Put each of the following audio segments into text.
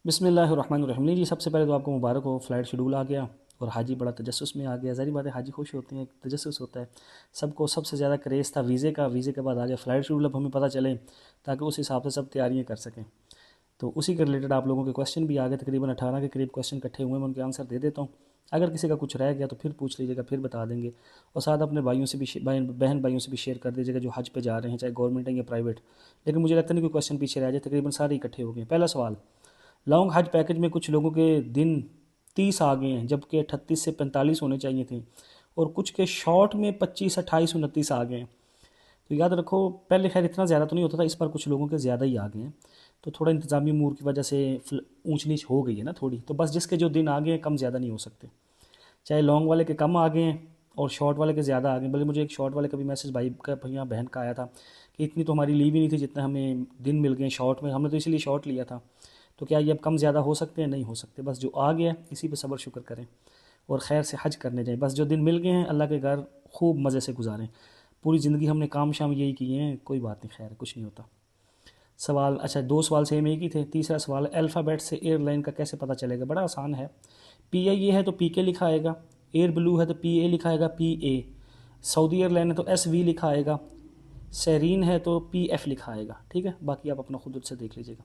बिस्मिल्लाहिर्रहमानिर्रहीम। नहीं जी, सबसे पहले तो आपको मुबारक हो, फ़्लाइट शेड्यूल आ गया और हाजी बड़ा तजस्सुस में आ गया। ज़ाहिर बात है हाजी खुश होते हैं, तजस्सुस होता है। सबको सबसे ज़्यादा क्रेज़ था वीज़े का, वीज़े के बाद आ गया फ़्लाइट शेड्यूल। अब हमें पता चले ताकि उस हिसाब से सब तैयारियाँ कर सकें। तो उसी के रिलेटेड आप लोगों के क्वेश्चन भी आ गए, तकरीबन 18 के करीब क्वेश्चन इकट्ठे हुए हैं। मैं उनके आंसर दे देता हूँ। अगर किसी का कुछ रह गया तो फिर पूछ लीजिएगा, फिर बता देंगे। और साथ अपने भाइयों से भी बहन भाइयों से भी शेयर कर दीजिएगा जो हज पे जा रहे हैं, चाहे गवर्नमेंट है या प्राइवेट। लेकिन मुझे लगता नहीं कोई क्वेश्चन पीछे रह जाए, तकरीबन सारे इकट्ठे हो गए। पहला सवाल, लॉन्ग हज पैकेज में कुछ लोगों के दिन 30 आ गए हैं जबकि 38 से 45 होने चाहिए थे, और कुछ के शॉर्ट में 25, 28, 29 आ गए हैं। तो याद रखो, पहले खैर इतना ज़्यादा तो नहीं होता था, इस बार कुछ लोगों के ज़्यादा ही आ गए हैं। तो थोड़ा इंतज़ामी अमूर की वजह से ऊंच नीच हो गई है ना थोड़ी। तो बस जिसके जो दिन आ गए हैं कम ज़्यादा नहीं हो सकते। चाहे लॉन्ग वाले के कम आ गए हैं और शॉर्ट वाले के ज़्यादा आ गए। बल्कि मुझे एक शॉर्ट वाले का भी मैसेज भाई का भैया बहन का आया था कि इतनी तो हमारी लीव ही नहीं थी जितना हमें दिन मिल गए शॉर्ट में, हमने तो इसीलिए शॉर्ट लिया था। तो क्या ये अब कम ज़्यादा हो सकते हैं? नहीं हो सकते। बस जो आ गया इसी पे सब्र शुक्र करें और खैर से हज करने जाएं। बस जो दिन मिल गए हैं अल्लाह के घर खूब मज़े से गुजारें। पूरी ज़िंदगी हमने काम शाम यही किए हैं, कोई बात नहीं, खैर कुछ नहीं होता। सवाल, अच्छा, दो सवाल सेम एक ही थे। तीसरा सवाल, अल्फ़ाबेट से एयरलाइन का कैसे पता चलेगा? बड़ा आसान है। पी आई ए है तो पी के लिखा आएगा, एयर ब्लू है तो पी ए लिखा आएगा, पी ए। सऊदी एयरलाइन है तो एस वी लिखा आएगा, सेरीन है तो पी एफ लिखा आएगा। ठीक है, बाकी आप अपना खुद से देख लीजिएगा।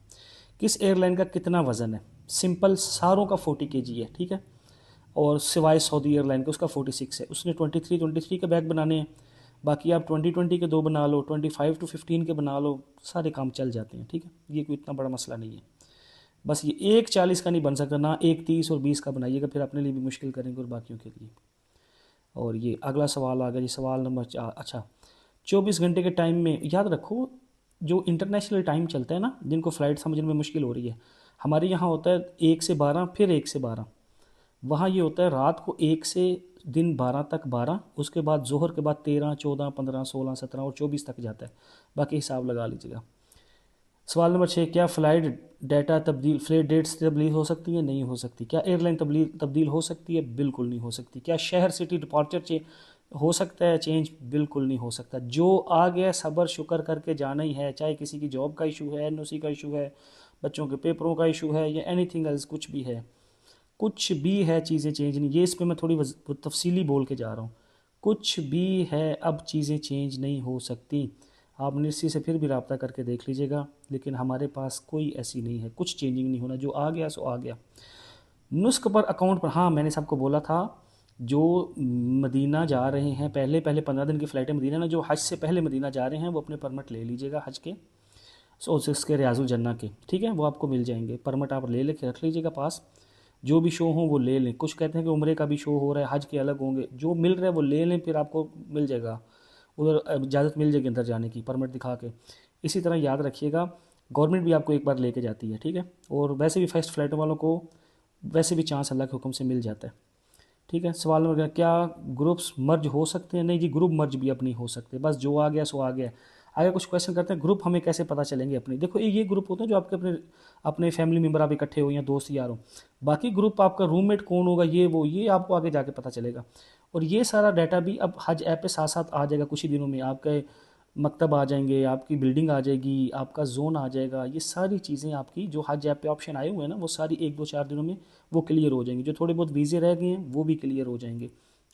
किस एयरलाइन का कितना वज़न है? सिंपल सारों का 40 kg है। ठीक है, और सिवाय सऊदी एयरलाइन के उसका 46 है। उसने 23 के बैग बनाने हैं। बाकी आप 20 के दो बना लो, 25 to 15 के बना लो, सारे काम चल जाते हैं। ठीक है, ये कोई इतना बड़ा मसला नहीं है। बस ये एक 40 का नहीं बन सकता ना, एक 30 और 20 का बनाइएगा, फिर अपने लिए भी मुश्किल करेंगे और बाकियों के लिए। और ये अगला सवाल आ गया जी, सवाल नंबर 4। अच्छा, 24 घंटे के टाइम में याद रखो, जो इंटरनेशनल टाइम चलता है ना, जिनको फ़्लाइट समझने में मुश्किल हो रही है, हमारे यहाँ होता है 1 से 12, फिर 1 से 12। वहाँ ये होता है रात को 1 से दिन 12 तक 12, उसके बाद जोहर के बाद 13, 14, 15, 16, 17 और 24 तक जाता है। बाकी हिसाब लगा लीजिएगा। सवाल नंबर 6, क्या फ़्लाइट डेट्स तब्दील हो सकती है? नहीं हो सकती। क्या एयरलाइन तब्दील हो सकती है? बिल्कुल नहीं हो सकती। क्या शहर सिटी डिपार्चर हो सकता है चेंज? बिल्कुल नहीं हो सकता। जो आ गया सब्र शुक्र करके जाना ही है, चाहे किसी की जॉब का इशू है, एनओसी का इशू है, बच्चों के पेपरों का इशू है, या एनीथिंग एल्स, कुछ भी है, कुछ भी है, चीज़ें चेंज नहीं। ये इस पे मैं थोड़ी तफसीली बोल के जा रहा हूँ। कुछ भी है, अब चीज़ें चेंज नहीं हो सकती। आप निश्चित से फिर भी रब्ता करके देख लीजिएगा, लेकिन हमारे पास कोई ऐसी नहीं है, कुछ चेंजिंग नहीं होना। जो आ गया सो आ गया। नुस्ख पर अकाउंट पर, हाँ मैंने सबको बोला था जो मदीना जा रहे हैं, पहले पहले 15 दिन की फ़्लाइट है मदीना ना, जो हज से पहले मदीना जा रहे हैं वो अपने परमिट ले लीजिएगा हज के, सो उसके रियाजुल जन्ना के। ठीक है, वो आपको मिल जाएंगे। परमिट आप ले लेके रख लीजिएगा पास। जो भी शो हो वो ले लें। कुछ कहते हैं कि उम्रे का भी शो हो रहा है, हज के अलग होंगे, जो मिल रहा है वो ले लें, फिर आपको मिल जाएगा उधर इजाज़त मिल जाएगी अंदर जाने की, परमिट दिखा के। इसी तरह याद रखिएगा, गवर्नमेंट भी आपको एक बार लेके जाती है। ठीक है, और वैसे भी फर्स्ट फ्लाइट वालों को वैसे भी चांस अल्लाह के हुक्म से मिल जाता है। ठीक है, सवाल नंबर, क्या ग्रुप्स मर्ज हो सकते हैं? नहीं जी, ग्रुप मर्ज भी अब नहीं हो सकते। बस जो आ गया सो आ गया। आगे कुछ क्वेश्चन करते हैं, ग्रुप हमें कैसे पता चलेंगे अपने? देखो, ये ग्रुप होते हैं जो आपके अपने अपने फैमिली मेम्बर आप इकट्ठे हो या दोस्त यार हो। बाकी ग्रुप आपका रूममेट कौन होगा, ये आपको आगे जाके पता चलेगा। और ये सारा डाटा भी अब हज ऐप पे साथ साथ आ जाएगा। कुछ ही दिनों में आपके मकतब आ जाएंगे, आपकी बिल्डिंग आ जाएगी, आपका जोन आ जाएगा। ये सारी चीज़ें आपकी जो हज ऐप पे ऑप्शन आए हुए हैं ना, वो सारी 1, 2, 4 दिनों में वो क्लियर हो जाएंगी। जो थोड़े बहुत वीज़े रह गए हैं वो भी क्लियर हो जाएंगे।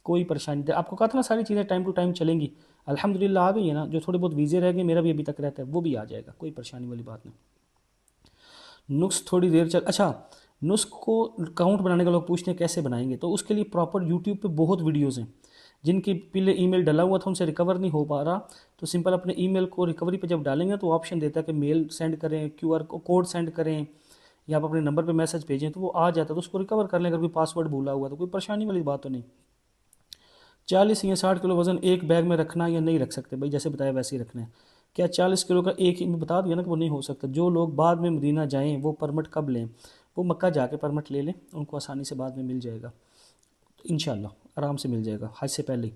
कोई परेशानी नहीं। आपको कहा था ना सारी चीज़ें टाइम टू टाइम चलेंगी, अल्हम्दुलिल्लाह आ गई है ना। जो थोड़े बहुत वीज़े रह गए, मेरा भी अभी तक रहता है, वो भी आ जाएगा, कोई परेशानी वाली बात नहीं। नुस्ख थोड़ी देर चल, अच्छा, नुस्ख को काउंट बनाने का लोग पूछते हैं कैसे बनाएंगे, तो उसके लिए प्रॉपर यूट्यूब पे बहुत वीडियोज़ हैं। जिनकी पहले ईमेल डला हुआ था उनसे रिकवर नहीं हो पा रहा, तो सिंपल अपने ईमेल को रिकवरी पे जब डालेंगे तो ऑप्शन देता है कि मेल सेंड करें, क्यूआर कोड सेंड करें, या आप अपने नंबर पे मैसेज भेजें, तो वो आ जाता है। तो उसको रिकवर कर लें। अगर कोई पासवर्ड भूला हुआ तो कोई परेशानी वाली बात तो नहीं। 40 या 60 किलो वज़न एक बैग में रखना या नहीं रख सकते? भाई जैसे बताया वैसे ही रखना है। क्या 40 किलो का एक ही में बता दिया ना कि वो नहीं हो सकता। जो लोग बाद में मदीना जाएं वो परमिट कब लें? वो मक्का जाके परमिट ले लें, उनको आसानी से बाद में मिल जाएगा इंशाल्लाह, आराम से मिल जाएगा हज से पहले।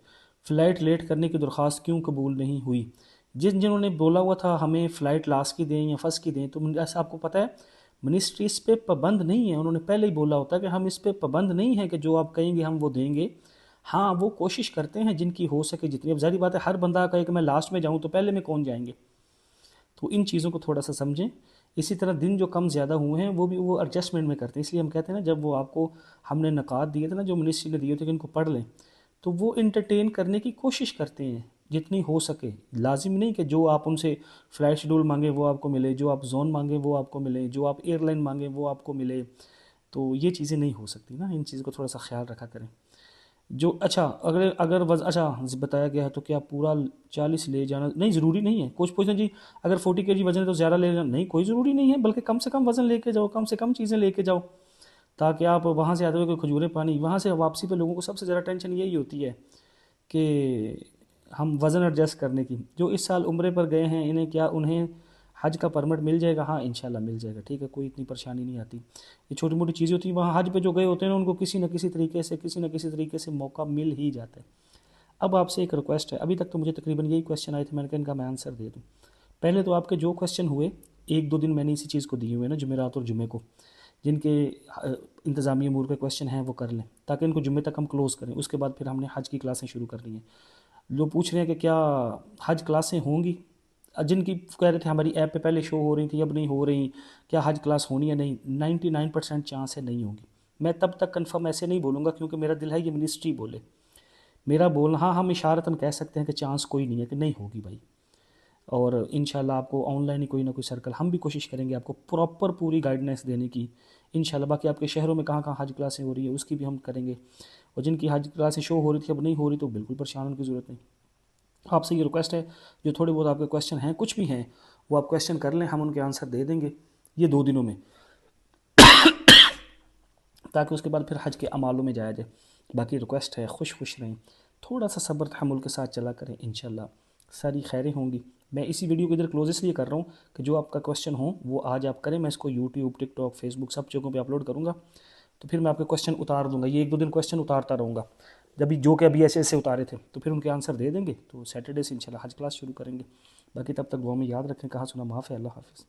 फ़्लाइट लेट करने की दरख्वास्त क्यों कबूल नहीं हुई? जिन्होंने बोला हुआ था हमें फ़्लाइट लास्ट की दें या फर्स्ट की दें, तो ऐसा आपको पता है मिनिस्ट्री इस पर पाबंद नहीं है। उन्होंने पहले ही बोला होता है कि हम इस पर पाबंद नहीं है कि जो आप कहेंगे हम वो देंगे। हाँ, वो कोशिश करते हैं जिनकी हो सके जितनी। अब ज़ाहिर बात है हर बंदा कहे कि मैं लास्ट में जाऊँ तो पहले में कौन जाएंगे। तो इन चीज़ों को थोड़ा सा समझें। इसी तरह दिन जो कम ज़्यादा हुए हैं वो भी वो एडजस्टमेंट में करते हैं। इसलिए हम कहते हैं ना, जब वो आपको हमने नकात दिए थे ना, जो मिनिस्ट्री ने दिए थे कि इनको पढ़ लें, तो वो इंटरटेन करने की कोशिश करते हैं जितनी हो सके। लाजिम नहीं कि जो आप उनसे फ़्लाइट शेड्यूल मांगे वो आपको मिले, जो आप जोन मांगे वो आपको मिले, जो आप एयरलाइन मांगे वो आपको मिले। तो ये चीज़ें नहीं हो सकती ना, इन चीज़ों को थोड़ा सा ख्याल रखा करें। जो अच्छा, अगर अगर अच्छा बताया गया है तो क्या पूरा 40 ले जाना नहीं, ज़रूरी नहीं है। कुछ पूछना जी, अगर 40 kg वजन है तो ज़्यादा ले जाना, नहीं, कोई ज़रूरी नहीं है, बल्कि कम से कम वज़न लेके जाओ, कम से कम चीज़ें लेके जाओ, ताकि आप वहाँ से आते हुए कोई खजूरें पानी, वहाँ से वापसी पे लोगों को सबसे ज़्यादा टेंशन यही होती है कि हम वज़न एडजस्ट करने की। जो इस साल उम्रे पर गए हैं, इन्हें क्या उन्हें हज का परमिट मिल जाएगा? हाँ, इंशाल्लाह मिल जाएगा, ठीक है, कोई इतनी परेशानी नहीं आती। ये छोटी मोटी चीज़ें होती हैं, वहाँ हज पे जो गए होते हैं ना, उनको किसी न किसी तरीके से मौका मिल ही जाता है। अब आपसे एक रिक्वेस्ट है, अभी तक तो मुझे तकरीबन यही क्वेश्चन आए थे, मैंने कहा इनका मैं आंसर दे दूँ। पहले तो आपके जो क्वेश्चन हुए, एक दो दिन मैंने इसी चीज़ को दिए हुए ना, जुमेरात और जुमे को, जिनके इंतज़ामी अमूर के क्वेश्चन हैं वो कर लें, ताकि इनको जुमे तक हम क्लोज़ करें। उसके बाद फिर हमने हज की क्लासें शुरू करनी हैं। जो पूछ रहे हैं कि क्या हज क्लासें होंगी, जिनकी कह रहे थे हमारी ऐप पे पहले शो हो रही थी, अब नहीं हो रही, क्या हज क्लास होनी है? नहीं, 99% चांस है नहीं होगी। मैं तब तक कंफर्म ऐसे नहीं बोलूँगा, क्योंकि मेरा दिल है ये मिनिस्ट्री बोले। मेरा बोलना, हाँ, हम इशारतन कह सकते हैं कि चांस कोई नहीं है कि नहीं होगी भाई। और इंशाल्लाह आपको ऑनलाइन ही कोई ना कोई सर्कल, हम भी कोशिश करेंगे आपको प्रॉपर पूरी गाइडेंस देने की इंशाल्लाह। बाकी आपके शहरों में कहाँ कहाँ हज क्लासें हो रही है उसकी भी हम करेंगे, और जिनकी हज क्लासें शो हो रही थी अब नहीं हो रही, तो बिल्कुल परेशान होने की ज़रूरत नहीं। आपसे ये रिक्वेस्ट है, जो थोड़े बहुत आपके क्वेश्चन हैं, कुछ भी हैं, वो आप क्वेश्चन कर लें, हम उनके आंसर दे देंगे ये 2 दिनों में, ताकि उसके बाद फिर हज के अमालों में जाया जाए। बाकी रिक्वेस्ट है, खुश खुश रहें, थोड़ा सा सब्र तहम्मुल के साथ चला करें, इंशाल्लाह सारी खैरें होंगी। मैं इसी वीडियो को इधर क्लोज इसलिए कर रहा हूँ कि जो आपका क्वेश्चन हो वो आज आप करें, मैं इसको यूट्यूब, टिकटॉक, फेसबुक सब जगहों पे अपलोड करूँगा। तो फिर मैं आपके क्वेश्चन उतार दूँगा, ये 1-2 दिन क्वेश्चन उतारता रहूँगा। जब भी जो कि अभी ऐसे ऐसे उतारे थे, तो फिर उनके आंसर दे देंगे, तो सैटरडे से इंशाल्लाह हज क्लास शुरू करेंगे। बाकी तब तक दुआ में याद रखें, कहा सुना माफ़ है। अल्लाह हाफ़िज़।